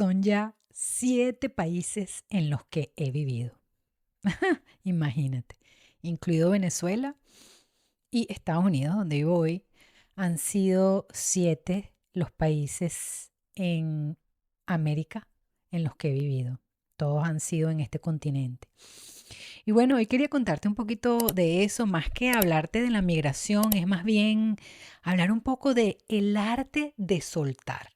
son ya 7 países en los que he vivido. Imagínate, incluido Venezuela y Estados Unidos, donde vivo hoy, han sido 7 los países en América en los que he vivido. Todos han sido en este continente. Y bueno, hoy quería contarte un poquito de eso, más que hablarte de la migración, es más bien hablar un poco de el arte de soltar.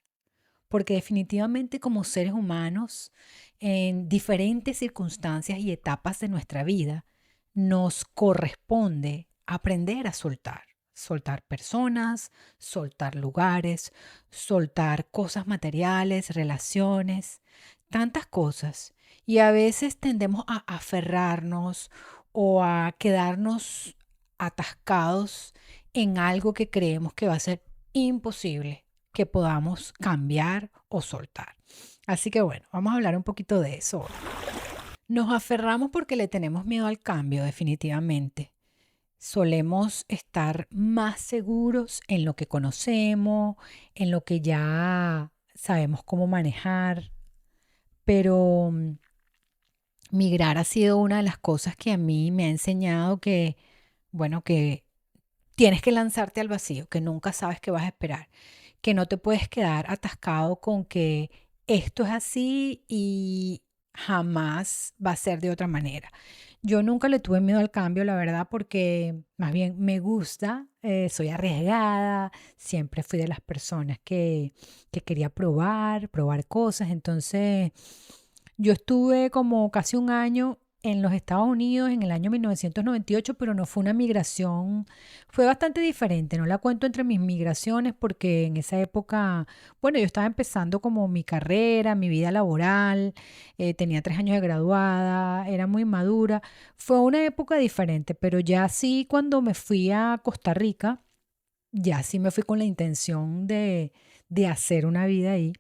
Porque definitivamente como seres humanos, en diferentes circunstancias y etapas de nuestra vida, nos corresponde aprender a soltar. Soltar personas, soltar lugares, soltar cosas materiales, relaciones, tantas cosas. Y a veces tendemos a aferrarnos o a quedarnos atascados en algo que creemos que va a ser imposible que podamos cambiar o soltar. Así que bueno, vamos a hablar un poquito de eso hoy. Nos aferramos porque le tenemos miedo al cambio, definitivamente. Solemos estar más seguros en lo que conocemos, en lo que ya sabemos cómo manejar, pero migrar ha sido una de las cosas que a mí me ha enseñado que, bueno, que tienes que lanzarte al vacío, que nunca sabes qué vas a esperar, que no te puedes quedar atascado con que esto es así y jamás va a ser de otra manera. Yo nunca le tuve miedo al cambio, la verdad, porque más bien me gusta, soy arriesgada, siempre fui de las personas que quería probar cosas, entonces yo estuve como casi un año en los Estados Unidos en el año 1998, pero no fue una migración, fue bastante diferente. No la cuento entre mis migraciones porque en esa época, bueno, yo estaba empezando como mi carrera, mi vida laboral, tenía 3 años de graduada, era muy madura. Fue una época diferente, pero ya sí cuando me fui a Costa Rica, ya sí me fui con la intención de hacer una vida ahí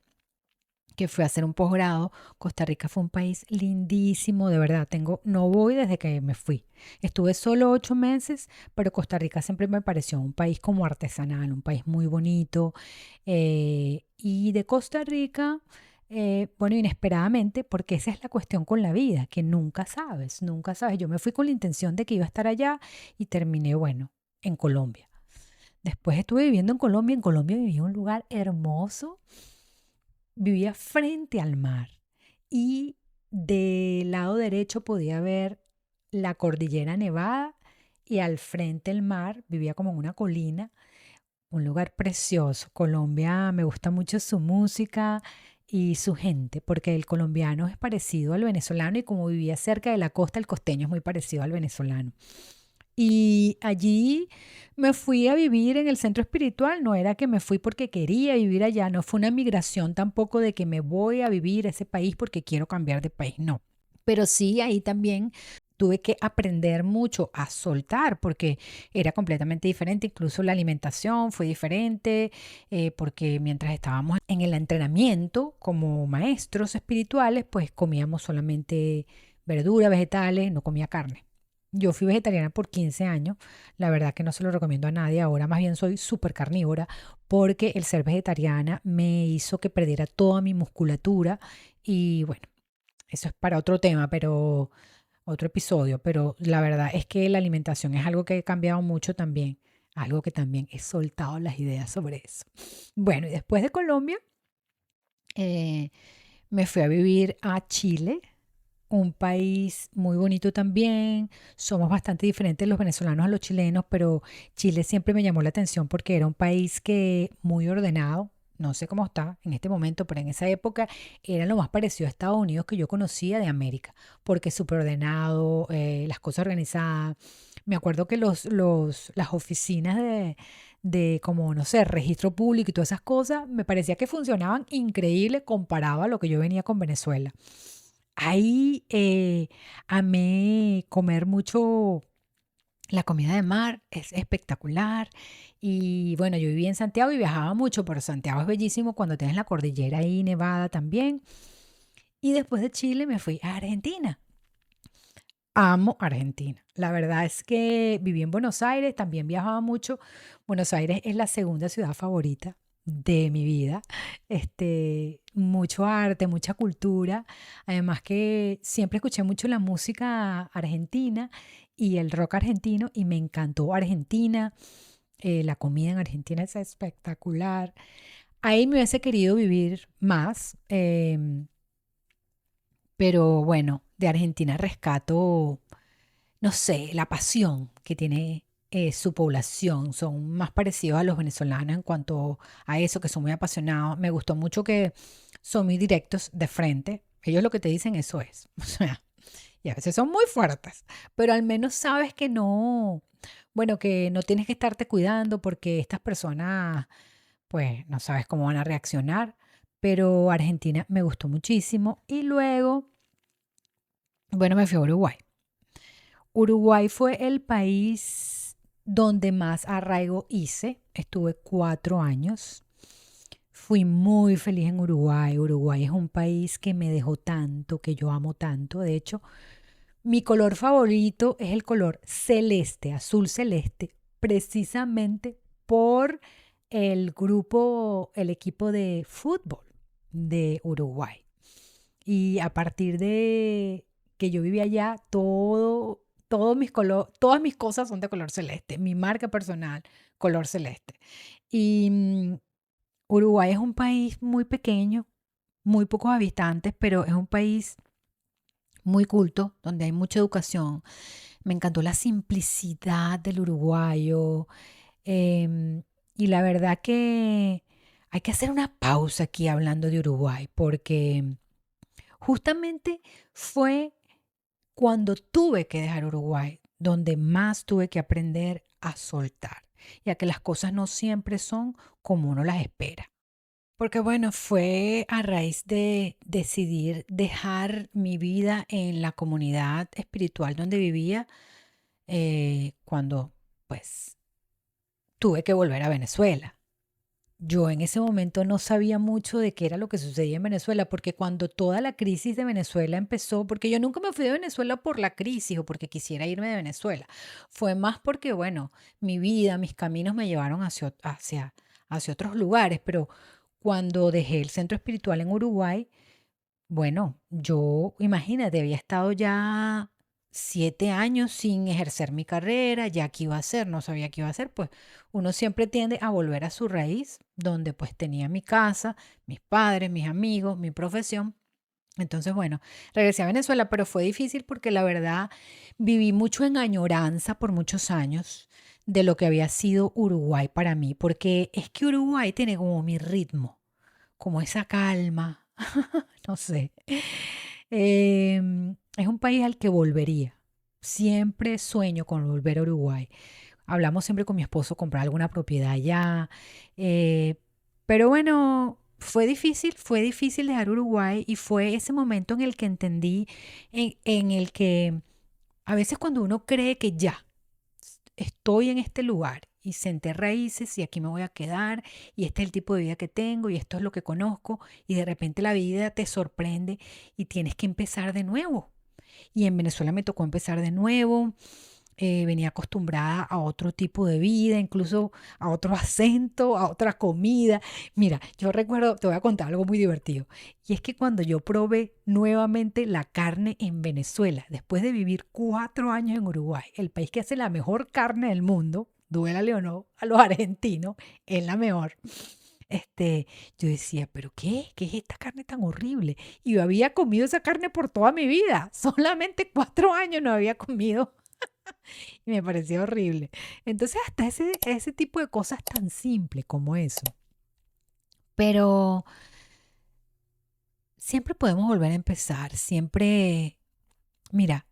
que fui a hacer un posgrado. Costa Rica fue un país lindísimo, de verdad. No voy desde que me fui. Estuve solo 8 meses, pero Costa Rica siempre me pareció un país como artesanal, un país muy bonito. Y de Costa Rica, bueno, inesperadamente, porque esa es la cuestión con la vida, que nunca sabes, nunca sabes. Yo me fui con la intención de que iba a estar allá y terminé, bueno, en Colombia. Después estuve viviendo en Colombia viví en un lugar hermoso. Vivía frente al mar y del lado derecho podía ver la cordillera Nevada y al frente el mar, vivía como en una colina, un lugar precioso. Colombia, me gusta mucho su música y su gente, porque el colombiano es parecido al venezolano y como vivía cerca de la costa, el costeño es muy parecido al venezolano. Y allí me fui a vivir en el centro espiritual, no era que me fui porque quería vivir allá, no fue una migración tampoco de que me voy a vivir a ese país porque quiero cambiar de país, no. Pero sí, ahí también tuve que aprender mucho a soltar porque era completamente diferente, incluso la alimentación fue diferente, porque mientras estábamos en el entrenamiento como maestros espirituales, pues comíamos solamente verduras, vegetales, no comía carne. Yo fui vegetariana por 15 años, la verdad que no se lo recomiendo a nadie, ahora más bien soy súper carnívora porque el ser vegetariana me hizo que perdiera toda mi musculatura y bueno, eso es para otro tema, pero otro episodio, pero la verdad es que la alimentación es algo que he cambiado mucho también, algo que también he soltado las ideas sobre eso. Bueno, y después de Colombia, eh, me fui a vivir a Chile, un país muy bonito también. Somos bastante diferentes los venezolanos a los chilenos, pero Chile siempre me llamó la atención porque era un país que muy ordenado. No sé cómo está en este momento, pero en esa época era lo más parecido a Estados Unidos que yo conocía de América, porque es súper ordenado, las cosas organizadas. Me acuerdo que las oficinas de como, no sé, registro público y todas esas cosas, me parecía que funcionaban increíble comparado a lo que yo venía con Venezuela. Ahí amé comer mucho la comida de mar, es espectacular. Y bueno, yo vivía en Santiago y viajaba mucho, pero Santiago es bellísimo cuando tienes la cordillera ahí nevada también. Y después de Chile me fui a Argentina. Amo Argentina. La verdad es que viví en Buenos Aires, también viajaba mucho. Buenos Aires es la segunda ciudad favorita de mi vida. Mucho arte, mucha cultura. Además que siempre escuché mucho la música argentina y el rock argentino y me encantó Argentina. La comida en Argentina es espectacular. Ahí me hubiese querido vivir más, pero bueno, de Argentina rescato, no sé, la pasión que tiene su población. Son más parecidos a los venezolanos en cuanto a eso, que son muy apasionados. Me gustó mucho que son muy directos de frente. Ellos lo que te dicen, eso es. O sea, y a veces son muy fuertes, pero al menos sabes que no, bueno, que no tienes que estarte cuidando porque estas personas, pues, no sabes cómo van a reaccionar. Pero Argentina me gustó muchísimo. Y luego, bueno, me fui a Uruguay. Uruguay fue el país donde más arraigo hice. Estuve 4 años. Fui muy feliz en Uruguay. Uruguay es un país que me dejó tanto, que yo amo tanto. De hecho, mi color favorito es el color celeste, azul celeste, precisamente por el grupo, el equipo de fútbol de Uruguay. Y a partir de que yo vivía allá, todas mis cosas son de color celeste. Mi marca personal, color celeste. Y Uruguay es un país muy pequeño, muy pocos habitantes, pero es un país muy culto, donde hay mucha educación. Me encantó la simplicidad del uruguayo. em, y la verdad que hay que hacer una pausa aquí hablando de Uruguay, porque justamente fue cuando tuve que dejar Uruguay, donde más tuve que aprender a soltar, ya que las cosas no siempre son como uno las espera. Porque bueno, fue a raíz de decidir dejar mi vida en la comunidad espiritual donde vivía, cuando pues tuve que volver a Venezuela. Yo en ese momento no sabía mucho de qué era lo que sucedía en Venezuela, porque cuando toda la crisis de Venezuela empezó, porque yo nunca me fui de Venezuela por la crisis o porque quisiera irme de Venezuela, fue más porque, bueno, mi vida, mis caminos me llevaron hacia otros lugares, pero cuando dejé el centro espiritual en Uruguay, bueno, yo, imagínate, había estado ya 7 años sin ejercer mi carrera, ya qué iba a hacer, no sabía qué iba a hacer, pues uno siempre tiende a volver a su raíz, donde pues tenía mi casa, mis padres, mis amigos, mi profesión. Entonces, bueno, regresé a Venezuela, pero fue difícil porque la verdad viví mucho en añoranza por muchos años de lo que había sido Uruguay para mí, porque es que Uruguay tiene como mi ritmo, como esa calma, no sé. Es un país al que volvería. Siempre sueño con volver a Uruguay. Hablamos siempre con mi esposo comprar alguna propiedad allá. eh, pero bueno, fue difícil dejar Uruguay y fue ese momento en el que entendí, en el que a veces cuando uno cree que ya estoy en este lugar y senté raíces y aquí me voy a quedar y este es el tipo de vida que tengo y esto es lo que conozco y de repente la vida te sorprende y tienes que empezar de nuevo. Y en Venezuela me tocó empezar de nuevo. Venía acostumbrada a otro tipo de vida, incluso a otro acento, a otra comida. Mira, yo recuerdo, te voy a contar algo muy divertido. Y es que cuando yo probé nuevamente la carne en Venezuela, después de vivir 4 años en Uruguay, el país que hace la mejor carne del mundo, duélale o no, a los argentinos, es la mejor. Este, yo decía, ¿pero qué? ¿Qué es esta carne tan horrible? Y yo había comido esa carne por toda mi vida. Solamente 4 años no había comido y me pareció horrible. Entonces, hasta ese tipo de cosas tan simples como eso. Pero siempre podemos volver a empezar. Siempre, mira,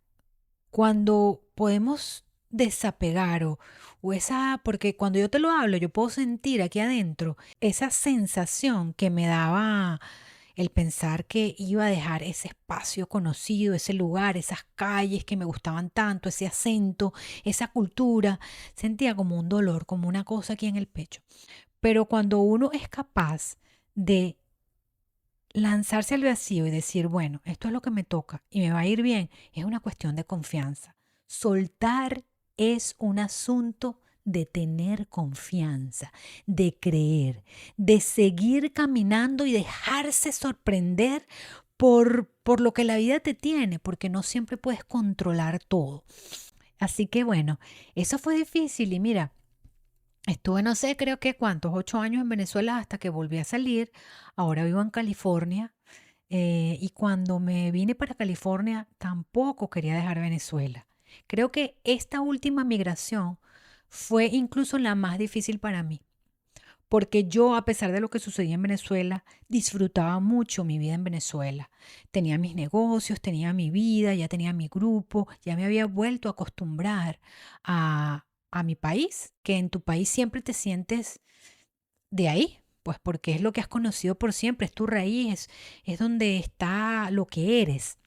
cuando podemos desapegar o esa, porque cuando yo te lo hablo, yo puedo sentir aquí adentro esa sensación que me daba el pensar que iba a dejar ese espacio conocido, ese lugar, esas calles que me gustaban tanto, ese acento, esa cultura. Sentía como un dolor, como una cosa aquí en el pecho. Pero cuando uno es capaz de lanzarse al vacío y decir, bueno, esto es lo que me toca y me va a ir bien, es una cuestión de confianza. Soltar es un asunto de tener confianza, de creer, de seguir caminando y dejarse sorprender por lo que la vida te tiene, porque no siempre puedes controlar todo. Así que bueno, eso fue difícil y mira, estuve, no sé, creo que cuántos, 8 años en Venezuela hasta que volví a salir. Ahora vivo en California y cuando me vine para California tampoco quería dejar Venezuela. Creo que esta última migración fue incluso la más difícil para mí, porque yo, a pesar de lo que sucedía en Venezuela, disfrutaba mucho mi vida en Venezuela. Tenía mis negocios, tenía mi vida, ya tenía mi grupo, ya me había vuelto a acostumbrar a mi país, que en tu país siempre te sientes de ahí, pues porque es lo que has conocido por siempre, es tu raíz, es donde está lo que eres.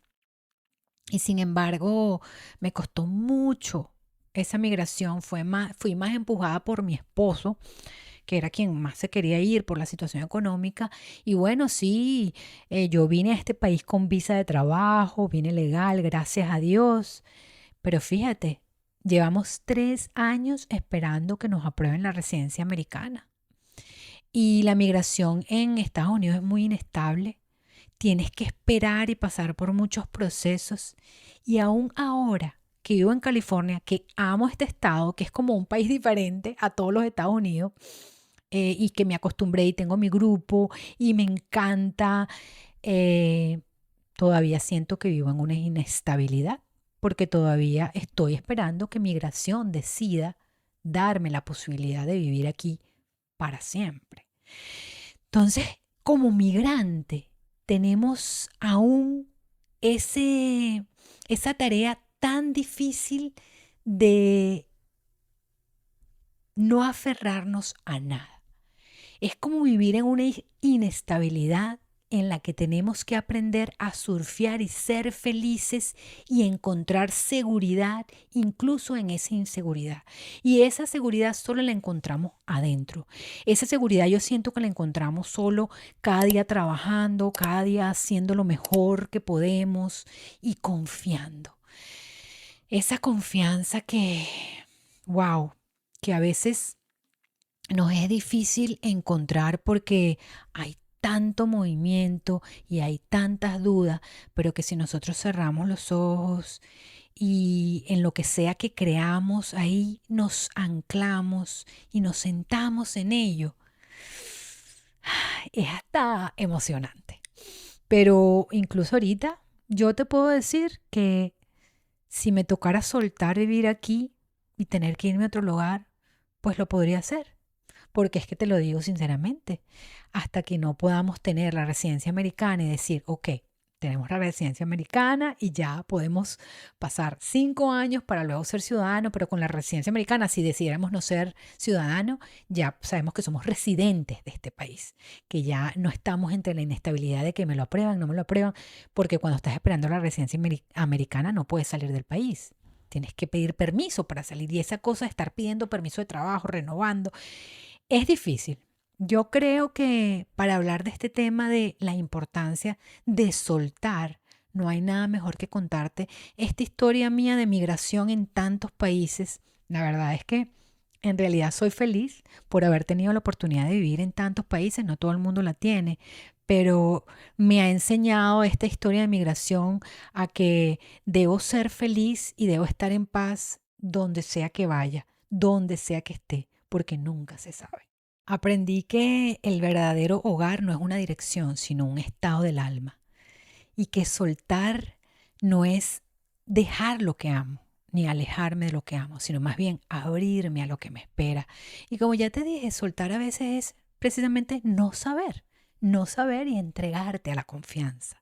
Y sin embargo, me costó mucho esa migración, fui más empujada por mi esposo, que era quien más se quería ir por la situación económica. Y bueno, sí, yo vine a este país con visa de trabajo, vine legal, gracias a Dios. Pero fíjate, llevamos 3 años esperando que nos aprueben la residencia americana. Y la migración en Estados Unidos es muy inestable. Tienes que esperar y pasar por muchos procesos. Y aún ahora que vivo en California, que amo este estado, que es como un país diferente a todos los Estados Unidos, y que me acostumbré y tengo mi grupo y me encanta, eh, todavía siento que vivo en una inestabilidad porque todavía estoy esperando que migración decida darme la posibilidad de vivir aquí para siempre. Entonces, como migrante, tenemos aún ese, esa tarea tan difícil de no aferrarnos a nada. Es como vivir en una inestabilidad en la que tenemos que aprender a surfear y ser felices y encontrar seguridad incluso en esa inseguridad. Y esa seguridad solo la encontramos adentro. Esa seguridad yo siento que la encontramos solo cada día trabajando, cada día haciendo lo mejor que podemos y confiando. Esa confianza que, wow, que a veces nos es difícil encontrar porque hay tanto movimiento y hay tantas dudas, pero que si nosotros cerramos los ojos y en lo que sea que creamos, ahí nos anclamos y nos sentamos en ello, es hasta emocionante. Pero incluso ahorita yo te puedo decir que si me tocara soltar vivir aquí y tener que irme a otro lugar, pues lo podría hacer. Porque es que te lo digo sinceramente, hasta que no podamos tener la residencia americana y decir, ok, tenemos la residencia americana y ya podemos pasar 5 años para luego ser ciudadano, pero con la residencia americana, si decidiéramos no ser ciudadano, ya sabemos que somos residentes de este país, que ya no estamos entre la inestabilidad de que me lo aprueban, no me lo aprueban, porque cuando estás esperando la residencia americana no puedes salir del país. Tienes que pedir permiso para salir y esa cosa de estar pidiendo permiso de trabajo, renovando, es difícil. Yo creo que para hablar de este tema de la importancia de soltar, no hay nada mejor que contarte esta historia mía de migración en tantos países. La verdad es que en realidad soy feliz por haber tenido la oportunidad de vivir en tantos países, no todo el mundo la tiene, pero me ha enseñado esta historia de migración a que debo ser feliz y debo estar en paz donde sea que vaya, donde sea que esté, porque nunca se sabe. Aprendí que el verdadero hogar no es una dirección, sino un estado del alma. Y que soltar no es dejar lo que amo, ni alejarme de lo que amo, sino más bien abrirme a lo que me espera. Y como ya te dije, soltar a veces es precisamente no saber y entregarte a la confianza.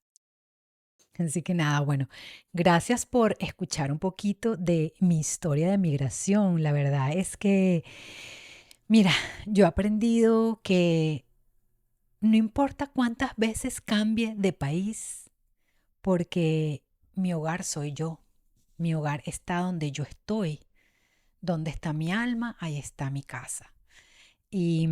Así que nada, bueno, gracias por escuchar un poquito de mi historia de migración. La verdad es que, mira, yo he aprendido que no importa cuántas veces cambie de país, porque mi hogar soy yo. Mi hogar está donde yo estoy. Donde está mi alma, ahí está mi casa. Y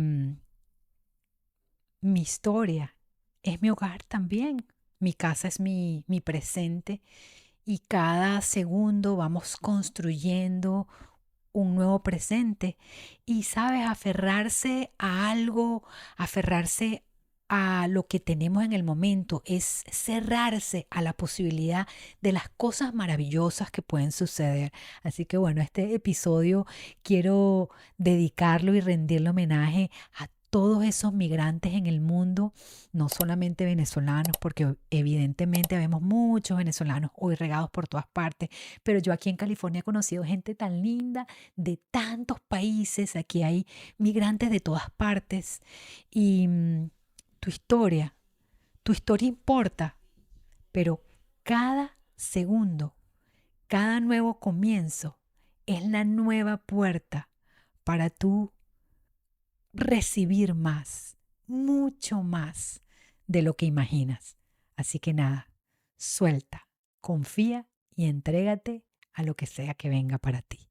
mi historia es mi hogar también. Mi casa es mi presente y cada segundo vamos construyendo un nuevo presente y, sabes, aferrarse a algo, aferrarse a lo que tenemos en el momento, es cerrarse a la posibilidad de las cosas maravillosas que pueden suceder. Así que bueno, este episodio quiero dedicarlo y rendirle homenaje a todos esos migrantes en el mundo, no solamente venezolanos, porque evidentemente vemos muchos venezolanos hoy regados por todas partes, pero yo aquí en California he conocido gente tan linda de tantos países, aquí hay migrantes de todas partes y tu historia, tu historia importa, pero cada segundo, cada nuevo comienzo es la nueva puerta para tú recibir más, mucho más de lo que imaginas. Así que nada, suelta, confía y entrégate a lo que sea que venga para ti.